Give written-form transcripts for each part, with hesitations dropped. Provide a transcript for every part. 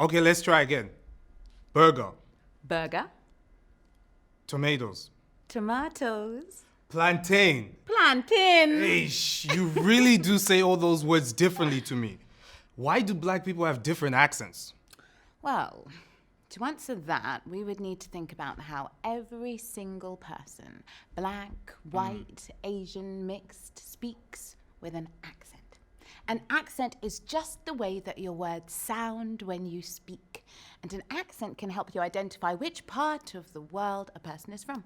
Okay, let's try again. Burger. Burger. Tomatoes. Tomatoes. Plantain. Plantain. Eish, you really do say all those words differently to me. Why do black people have different accents? Well, to answer that, we would need to think about how every single person, black, white, Asian, mixed, speaks with an accent. An accent is just the way that your words sound when you speak. And an accent can help you identify which part of the world a person is from.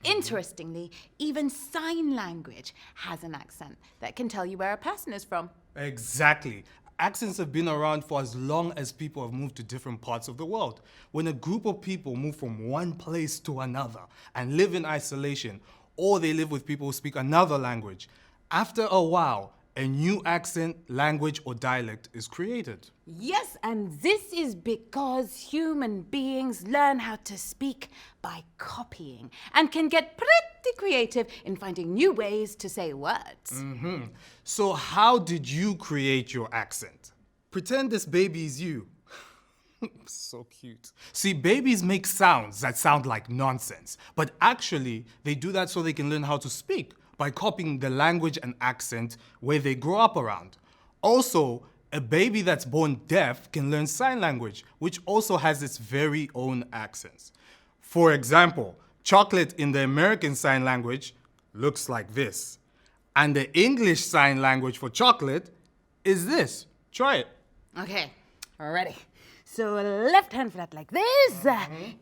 Interestingly, even sign language has an accent that can tell you where a person is from. Exactly. Accents have been around for as long as people have moved to different parts of the world. When a group of people move from one place to another and live in isolation, or they live with people who speak another language, after a while, a new accent, language, or dialect is created. Yes, and this is because human beings learn how to speak by copying and can get pretty creative in finding new ways to say words. So how did you create your accent? Pretend this baby is you. So cute. See, babies make sounds that sound like nonsense, but actually they do that so they can learn how to speak by copying the language and accent where they grow up around. Also, a baby that's born deaf can learn sign language, which also has its very own accents. For example, chocolate in the American Sign Language looks like this. And the English Sign Language for chocolate is this. Try it. Okay, ready. So left hand flat like this,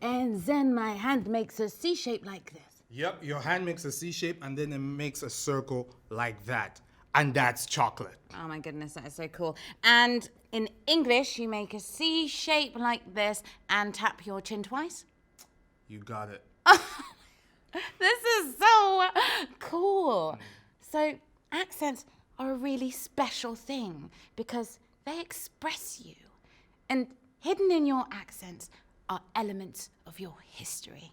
and then my hand makes a C shape like this. Yep, your hand makes a C shape and then it makes a circle like that. And that's chocolate. Oh my goodness, that is so cool. And in English, you make a C shape like this and tap your chin twice. You got it. This is so cool. So accents are a really special thing because they express you. And hidden in your accents are elements of your history.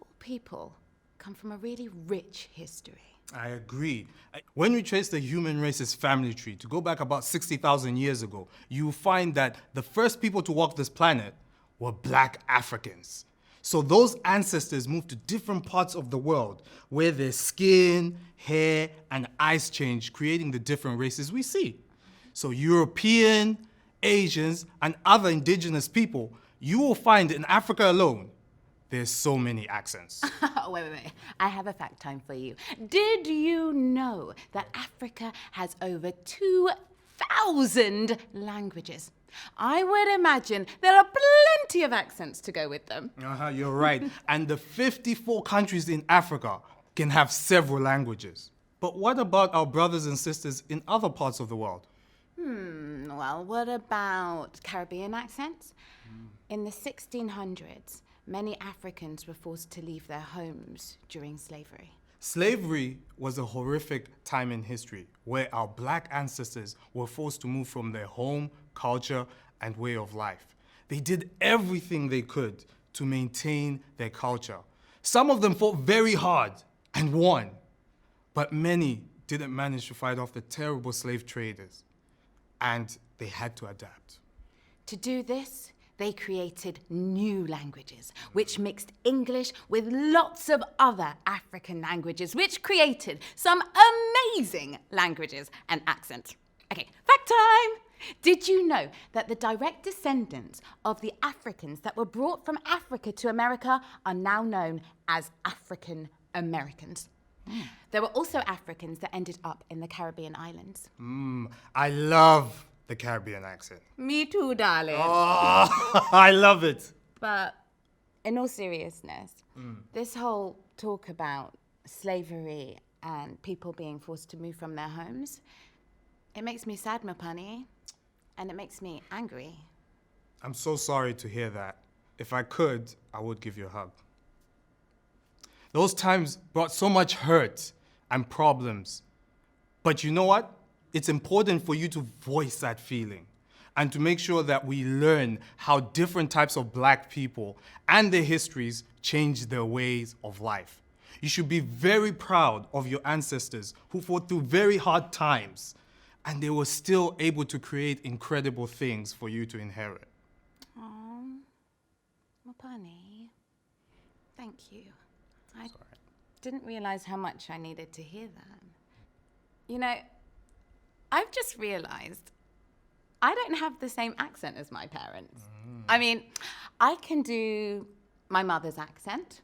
All people come from a really rich history. I agree. When we trace the human race's family tree to go back about 60,000 years ago, you find that the first people to walk this planet were black Africans. So those ancestors moved to different parts of the world where their skin, hair, and eyes changed, creating the different races we see. So European, Asians, and other indigenous people, you will find in Africa alone, there's so many accents. Wait. I have a fact time for you. Did you know that Africa has over 2,000 languages? I would imagine there are plenty of accents to go with them. You're right. And the 54 countries in Africa can have several languages. But what about our brothers and sisters in other parts of the world? Well, what about Caribbean accents? In the 1600s, many Africans were forced to leave their homes during slavery. Slavery was a horrific time in history where our black ancestors were forced to move from their home, culture, and way of life. They did everything they could to maintain their culture. Some of them fought very hard and won, but many didn't manage to fight off the terrible slave traders, and they had to adapt. To do this, they created new languages, which mixed English with lots of other African languages, which created some amazing languages and accents. Okay, fact time! Did you know that the direct descendants of the Africans that were brought from Africa to America are now known as African Americans? There were also Africans that ended up in the Caribbean islands. I love the Caribbean accent. Me too, darling. Oh, I love it. But in all seriousness, this whole talk about slavery and people being forced to move from their homes, it makes me sad, Mopani, and it makes me angry. I'm so sorry to hear that. If I could, I would give you a hug. Those times brought so much hurt and problems. But you know what? It's important for you to voice that feeling and to make sure that we learn how different types of black people and their histories change their ways of life. You should be very proud of your ancestors who fought through very hard times and they were still able to create incredible things for you to inherit. Oh, Mopani, thank you. I didn't realize how much I needed to hear that. You know, I've just realized I don't have the same accent as my parents. I mean, I can do my mother's accent.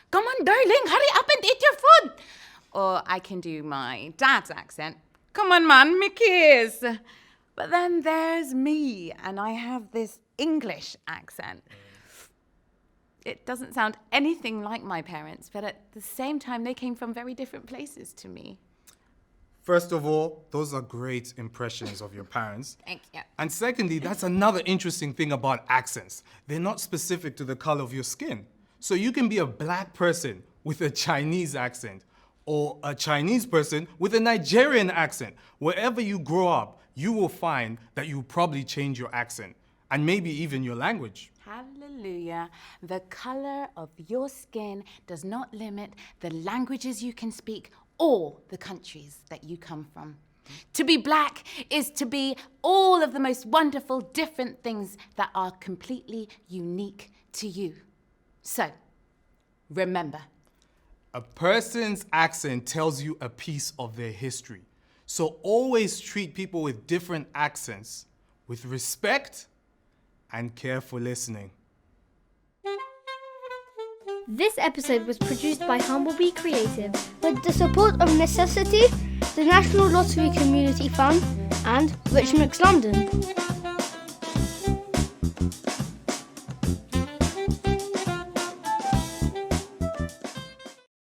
Come on, darling, hurry up and eat your food. Or I can do my dad's accent. Come on, man, me kiss. But then there's me, and I have this English accent. It doesn't sound anything like my parents, but at the same time, they came from very different places to me. First of all, those are great impressions of your parents. Thank you. And secondly, that's another interesting thing about accents. They're not specific to the color of your skin. So you can be a black person with a Chinese accent or a Chinese person with a Nigerian accent. Wherever you grow up, you will find that you probably change your accent and maybe even your language. Hallelujah. The color of your skin does not limit the languages you can speak or the countries that you come from. To be black is to be all of the most wonderful different things that are completely unique to you. So, remember. A person's accent tells you a piece of their history. So always treat people with different accents with respect and careful listening. This episode was produced by Humblebee Creative with the support of Necessity, the National Lottery Community Fund, and Rich Mix London.